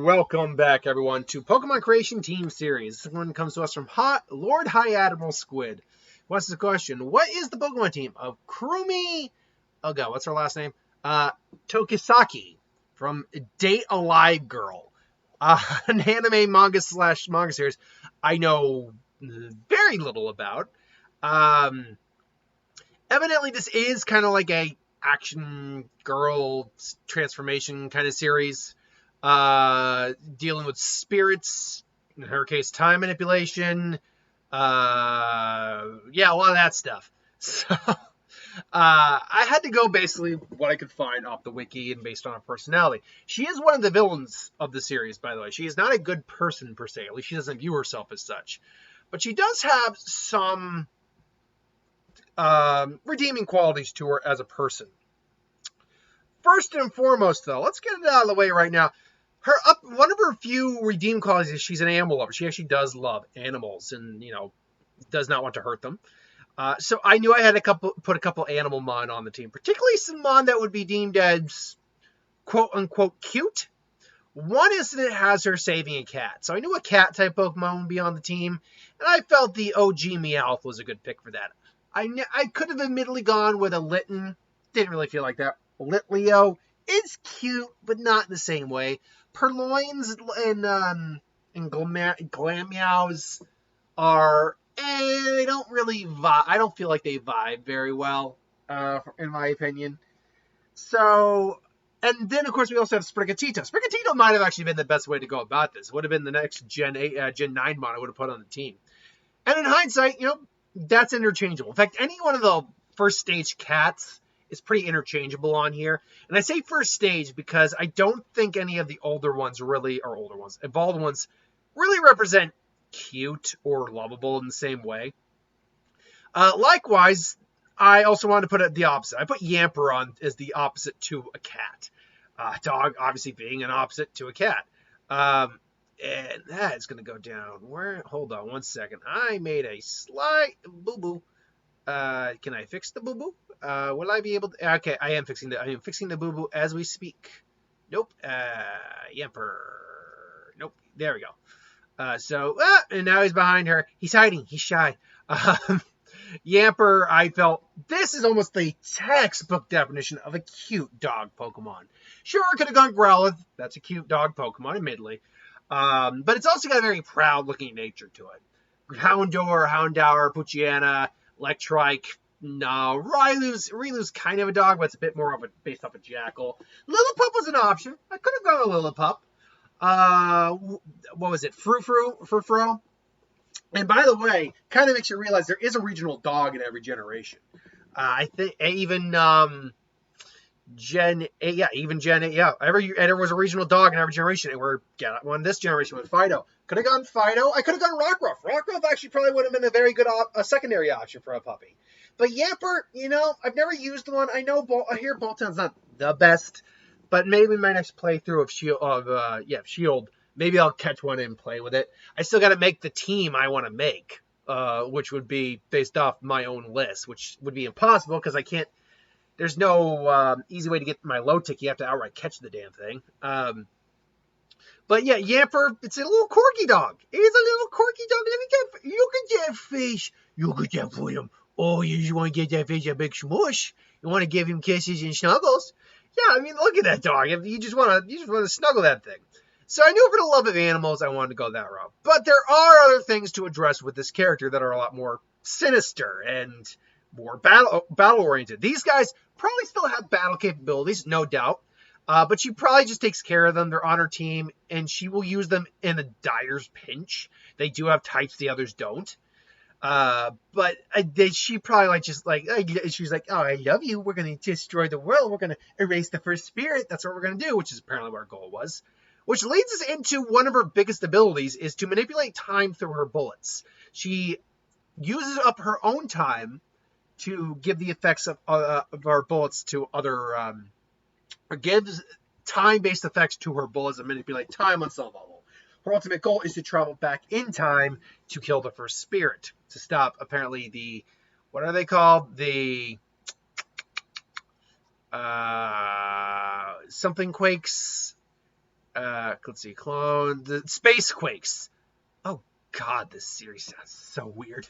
welcome back, everyone, to Pokemon Creation Team Series. This one comes to us from Lord High Admiral Squid. What's the question? What is the Pokemon team of Kurumi? Oh god, what's her last name? Tokisaki from Date a Live Girl, an anime manga series I know very little about. Evidently, this is kind of like a action girl transformation kind of series. Dealing with spirits, in her case, time manipulation. Yeah, a lot of that stuff. So, I had to go basically what I could find off the wiki and based on her personality. She is one of the villains of the series, by the way. She is not a good person per se. At least she doesn't view herself as such. But she does have some redeeming qualities to her as a person. First and foremost, though, let's get it out of the way right now. One of her few redeeming qualities is she's an animal lover. She actually does love animals and, does not want to hurt them. So I knew I had to put a couple animal mon on the team, particularly some mon that would be deemed as quote-unquote cute. One is that it has her saving a cat. So I knew a cat-type Pokemon would be on the team, and I felt the OG Meowth was a good pick for that. I could have admittedly gone with a Litten. Didn't really feel like that. Litleo is cute, but not in the same way. Purloins and Glameows are, they don't really vibe. I don't feel like they vibe very well, in my opinion. So, and then of course we also have Sprigatito. Sprigatito might have actually been the best way to go about this. Would have been the next Gen 9 mon I would have put on the team. And in hindsight, that's interchangeable. In fact, any one of the first stage cats is pretty interchangeable on here. And I say first stage because I don't think any of the evolved ones really represent cute or lovable in the same way. Likewise, I also wanted to put it the opposite. I put Yamper on as the opposite to a cat. Dog obviously being an opposite to a cat. And that is going to go down. Hold on one second. I made a slight boo-boo. Can I fix the boo-boo? Will I be able to? Okay, I am fixing the boo-boo as we speak. Nope. Yamper. Nope. There we go. And now he's behind her. He's hiding. He's shy. Yamper, I felt, this is almost the textbook definition of a cute dog Pokemon. Sure, I could have gone Growlithe. That's a cute dog Pokemon, admittedly. But it's also got a very proud-looking nature to it. Houndour, Poochyena, Electrike. No, Rilu's kind of a dog, but it's a bit more of based off a Jackal. Lillipup was an option. I could have gone with Lillipup. What was it? Frufru? And by the way, kind of makes you realize there is a regional dog in every generation. I think even Gen 8, there was a regional dog in every generation, and we're getting one this generation with Fido. Could have gone Fido. I could have gone Rockruff. Rockruff actually probably would have been a very good secondary option for a puppy. But Yamper, I've never used one. I hear Bolton's not the best, but maybe my next playthrough of Shield, maybe I'll catch one and play with it. I still got to make the team I want to make, which would be based off my own list, which would be impossible because I can't. There's no easy way to get my low tick. You have to outright catch the damn thing. But yeah, Yamper, it's a little corgi dog. It is a little corgi dog. You can get fish. You can get for him. Oh, you just want to get that fish a big smush. You want to give him kisses and snuggles. Yeah, I mean, look at that dog. You just want to snuggle that thing. So I knew for the love of animals, I wanted to go that route. But there are other things to address with this character that are a lot more sinister and more battle-oriented. These guys probably still have battle capabilities, no doubt. But she probably just takes care of them. They're on her team, and she will use them in a dire's pinch. They do have types the others don't. But she probably she's like, oh, I love you. We're going to destroy the world. We're going to erase the first spirit. That's what we're going to do, which is apparently what our goal was. Which leads us into one of her biggest abilities is to manipulate time through her bullets. She uses up her own time to give the effects of our bullets to other, or gives time-based effects to her bullets and manipulate time on some level. Her ultimate goal is to travel back in time to kill the first spirit, to stop, apparently, what are they called? The, something quakes, Let's see, clone the Space Quakes. Oh God, this series sounds so weird.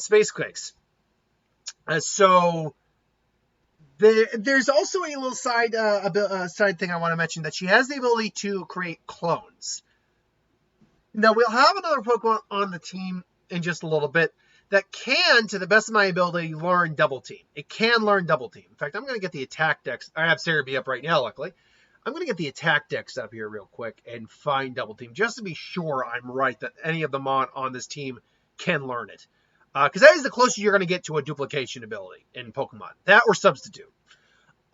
Space Quakes. So there's also a little side thing I want to mention, that she has the ability to create clones. Now, we'll have another Pokemon on the team in just a little bit that can, to the best of my ability, learn Double Team. It can learn Double Team. In fact, I'm going to get the attack dex. I have Cerebi up right now, luckily. I'm going to get the attack dex up here real quick and find Double Team, just to be sure I'm right that any of them on this team can learn it. Because that is the closest you're going to get to a duplication ability in Pokemon. That or Substitute.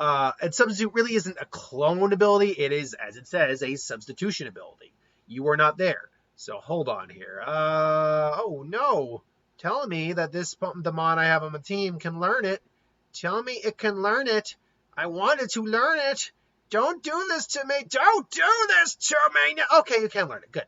And Substitute really isn't a clone ability. It is, as it says, a substitution ability. You are not there. So hold on here. Oh no. Telling me that the mon I have on my team can learn it. Telling me it can learn it. I wanted to learn it. Don't do this to me. Don't do this to me. No. Okay, you can learn it. Good.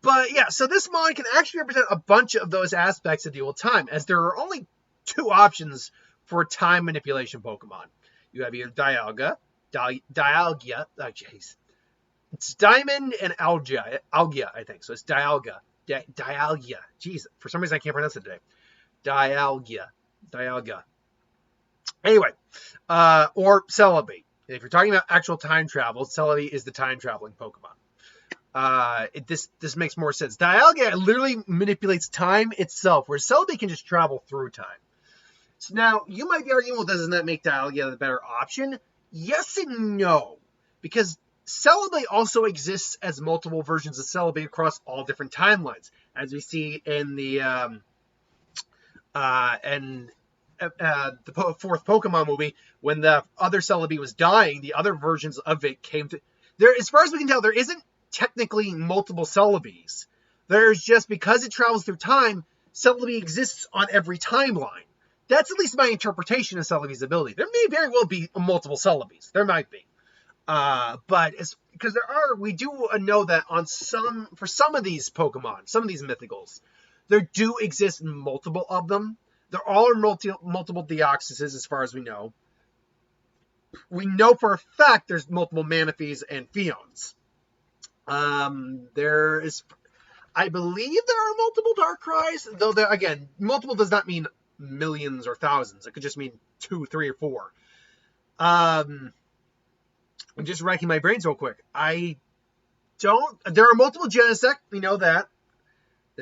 But yeah, so this mon can actually represent a bunch of those aspects of dual time, as there are only two options for time manipulation Pokemon. You have either Dialga, oh jeez. It's Diamond and Algia, I think. So it's Dialga. Dialga. Jeez, for some reason I can't pronounce it today. Dialga. Anyway, or Celebi. If you're talking about actual time travel, Celebi is the time traveling Pokemon. This makes more sense. Dialga literally manipulates time itself, whereas Celebi can just travel through time. So now, you might be arguing, well, doesn't that make Dialga the better option? Yes and no. Because Celebi also exists as multiple versions of Celebi across all different timelines. As we see in the fourth Pokemon movie, when the other Celebi was dying, the other versions of it came to... There, as far as we can tell, there isn't technically multiple Celebis. There's just, because it travels through time, Celebi exists on every timeline. That's at least my interpretation of Celebi's ability. There may very well be multiple Celebis. There might be. But because we do know that for some of these Pokemon, some of these mythicals, there do exist multiple of them. There all are multiple Deoxyses as far as we know. We know for a fact there's multiple Manaphy's and Phions. I believe there are multiple Darkrai's, though again, multiple does not mean millions or thousands. It could just mean 2, 3, or 4. I'm just racking my brains real quick. There are multiple Genesect, we know that. I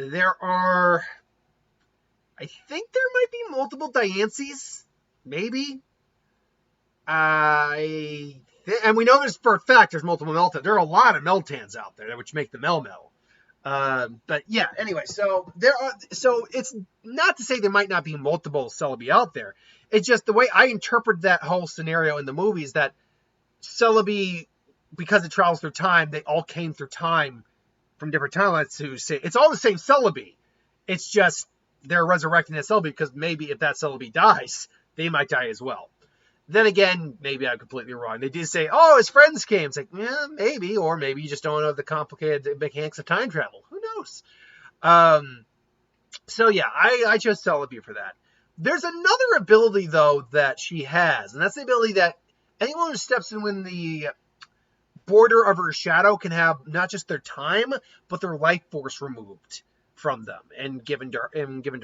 think there might be multiple Diancies, maybe. And we know there's, for a fact, there's multiple Meltans. There are a lot of Meltans out there, which make the Melmel. But yeah, anyway, so it's not to say there might not be multiple Celebi out there. It's just the way I interpret that whole scenario in the movies, that Celebi, because it travels through time, they all came through time from different timelines to say it's all the same Celebi. It's just they're resurrecting that Celebi because maybe if that Celebi dies, they might die as well. Then again, maybe I'm completely wrong. They did say, oh, his friends came. It's like, yeah, maybe. Or maybe you just don't know the complicated mechanics of time travel. Who knows? So yeah, I chose Celebi for that. There's another ability, though, that she has. And that's the ability that anyone who steps in when the border of her shadow can have not just their time, but their life force removed from them and given to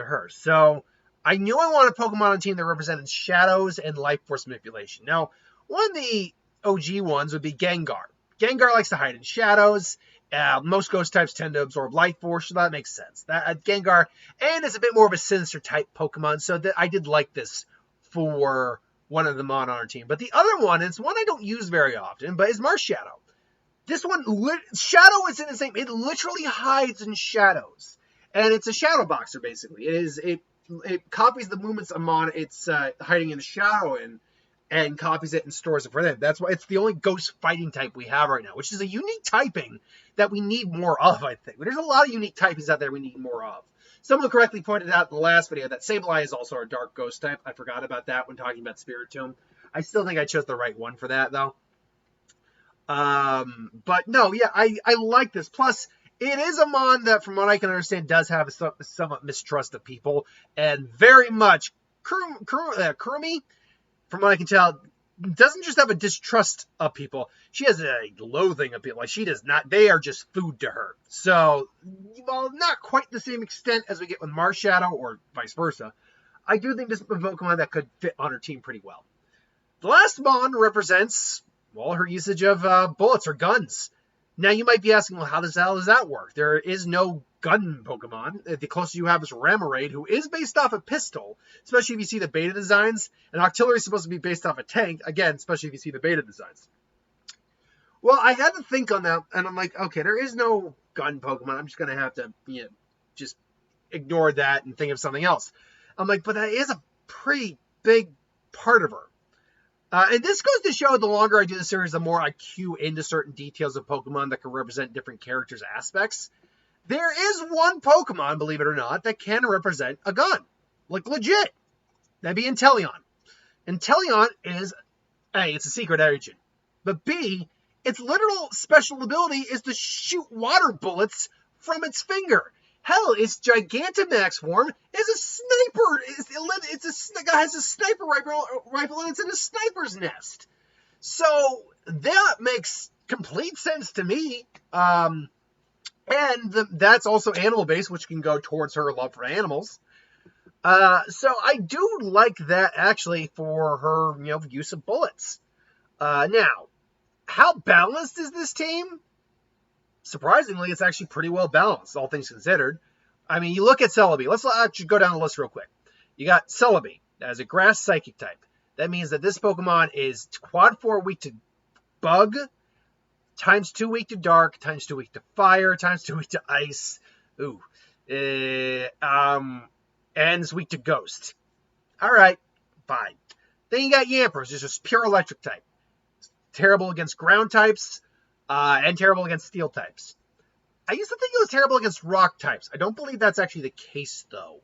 her. So I knew I wanted a Pokemon on a team that represented shadows and life force manipulation. Now, one of the OG ones would be Gengar. Gengar likes to hide in shadows. Most ghost types tend to absorb life force, so that makes sense. Gengar, and it's a bit more of a sinister type Pokemon, so that I did like this for one of them on our team. But the other one, it's one I don't use very often, but is Marshadow. This one, Shadow is in the same, it literally hides in shadows. And it's a shadow boxer, basically. It copies the movements of Mon it's hiding in the shadow and copies it and stores it for them. That's why it's the only ghost fighting type we have right now, which is a unique typing that we need more of, I think. There's a lot of unique typings out there we need more of. Someone correctly pointed out in the last video that Sableye is also a dark ghost type. I forgot about that when talking about Spiritomb. I still think I chose the right one for that, though. But no, yeah, I like this. Plus, it is a Mon that, from what I can understand, does have a somewhat mistrust of people. And very much, Kurumi, from what I can tell, doesn't just have a distrust of people. She has a loathing of people. Like, she does not. They are just food to her. So, while not quite the same extent as we get with Marshadow or vice versa, I do think this is a Pokemon that could fit on her team pretty well. The last Mon represents, well, her usage of bullets or guns. Now, you might be asking, well, how the hell does that work? There is no gun Pokemon. The closest you have is Remoraid, who is based off a pistol, especially if you see the beta designs. And Octillery is supposed to be based off a tank, again, especially if you see the beta designs. Well, I had to think on that, and I'm like, okay, there is no gun Pokemon. I'm just going to have to just ignore that and think of something else. I'm like, but that is a pretty big part of her. And this goes to show the longer I do the series, the more I cue into certain details of Pokemon that can represent different characters' aspects. There is one Pokemon, believe it or not, that can represent a gun. Like, legit. That'd be Inteleon. Inteleon is, A, it's a secret agent. But B, its literal special ability is to shoot water bullets from its finger. Hell, its Gigantamax form is a sniper. It has a sniper rifle and it's in a sniper's nest. So that makes complete sense to me. And that's also animal-based, which can go towards her love for animals. So I do like that, actually, for her, use of bullets. Now, how balanced is this team? Surprisingly, it's actually pretty well balanced, all things considered. I mean, you look at Celebi. Let's actually go down the list real quick. You got Celebi as a grass psychic type. That means that this Pokemon is quad 4 weak to bug, times 2 weak to dark, times 2 weak to fire, times 2 weak to ice. Ooh. And it's weak to ghost. All right, fine. Then you got Yamper, which is pure electric type. It's terrible against ground types, and terrible against steel types. I used to think it was terrible against rock types. I don't believe that's actually the case, though.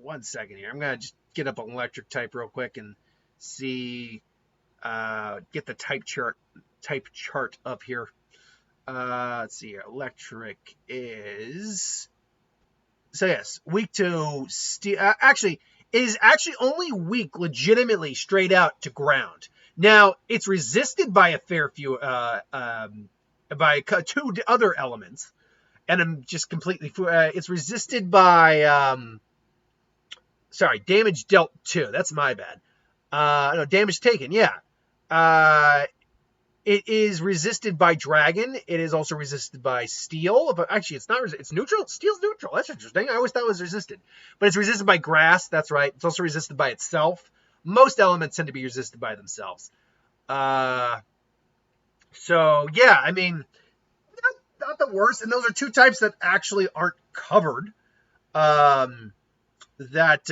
1 second here. I'm going to just get up an electric type real quick and see, get the type chart up here. Let's see here. Electric is... So yes, weak to steel. Actually, it is actually only weak, legitimately, straight out to ground. Now, it's resisted by a fair few, by 2 other elements, and I'm just completely, it's resisted by, damage dealt 2, that's my bad. No, damage taken, yeah. It is resisted by dragon, it is also resisted by steel, but actually it's not, it's neutral, steel's neutral, that's interesting, I always thought it was resisted. But it's resisted by grass, that's right, it's also resisted by itself. Most elements tend to be resisted by themselves. So, yeah, I mean, not the worst. And those are 2 types that actually aren't covered. So that's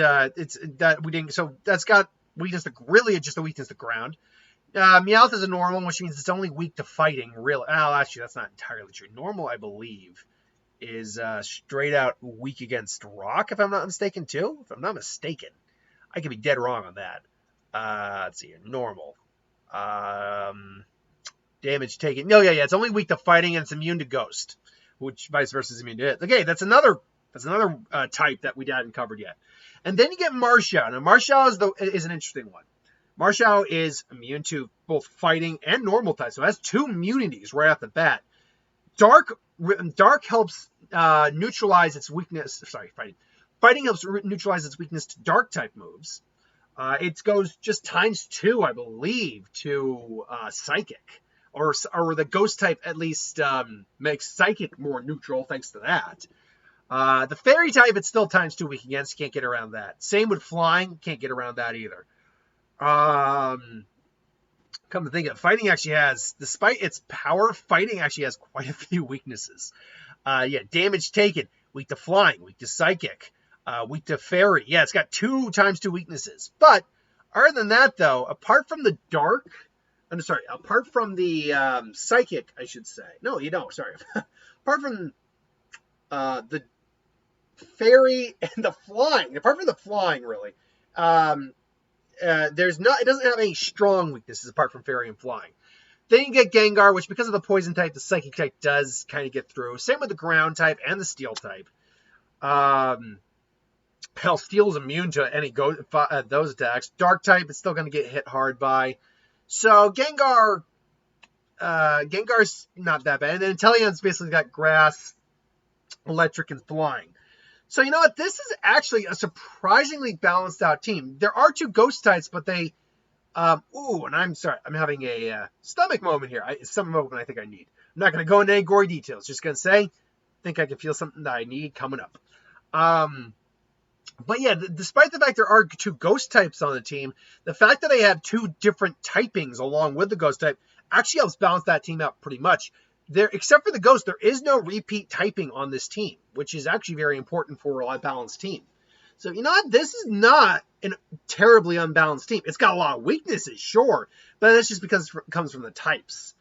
got weakness to, really just a weakness to ground. Meowth is a normal, which means it's only weak to fighting, really. Oh, actually, that's not entirely true. Normal, I believe, is straight out weak against rock, if I'm not mistaken, too. If I'm not mistaken. I could be dead wrong on that. Let's see here. Normal. Damage taken. No, yeah. It's only weak to fighting and it's immune to ghost, which vice versa is immune to it. Okay, that's another type that we hadn't covered yet. And then you get Marshadow. Now, Marshadow is an interesting one. Marshadow is immune to both fighting and normal types, so it has 2 immunities right off the bat. Dark helps neutralize its weakness. Sorry, fighting. Fighting helps neutralize its weakness to dark type moves. It goes just times 2, I believe, to psychic, or the ghost type at least makes psychic more neutral thanks to that. The fairy type, it's still times 2 weak against. Can't get around that. Same with flying. Can't get around that either. Come to think of it, fighting actually has, despite its power, fighting actually has quite a few weaknesses. Damage taken, weak to flying, weak to psychic. Weak to fairy. Yeah, it's got 2 times 2 weaknesses. But other than that, though, apart from the psychic, I should say. No, you don't. Sorry. Apart from the fairy and the flying. Apart from the flying, really, it doesn't have any strong weaknesses apart from fairy and flying. Then you get Gengar, which because of the poison type, the psychic type does kind of get through. Same with the ground type and the steel type. Pale Steel's immune to any those attacks. Dark type is still going to get hit hard by. So Gengar's not that bad. And then Inteleon's basically got grass, electric, and flying. So you know what? This is actually a surprisingly balanced out team. There are 2 ghost types, but they... and I'm sorry. I'm having a stomach moment here. Some moment I think I need. I'm not going to go into any gory details. Just going to say, I think I can feel something that I need coming up. But yeah, despite the fact there are 2 ghost types on the team, the fact that they have 2 different typings along with the ghost type actually helps balance that team out pretty much. Except for the ghost, there is no repeat typing on this team, which is actually very important for a balanced team. So, you know what? This is not a terribly unbalanced team. It's got a lot of weaknesses, sure, but that's just because it comes from the types.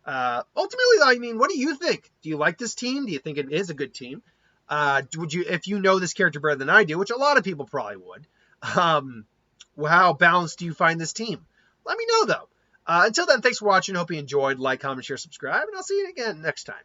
Ultimately, I mean, what do you think? Do you like this team? Do you think it is a good team? Would you, if you know this character better than I do, which a lot of people probably would, how balanced do you find this team? Let me know, though. Until then, thanks for watching. Hope you enjoyed. Like, comment, share, subscribe, and I'll see you again next time.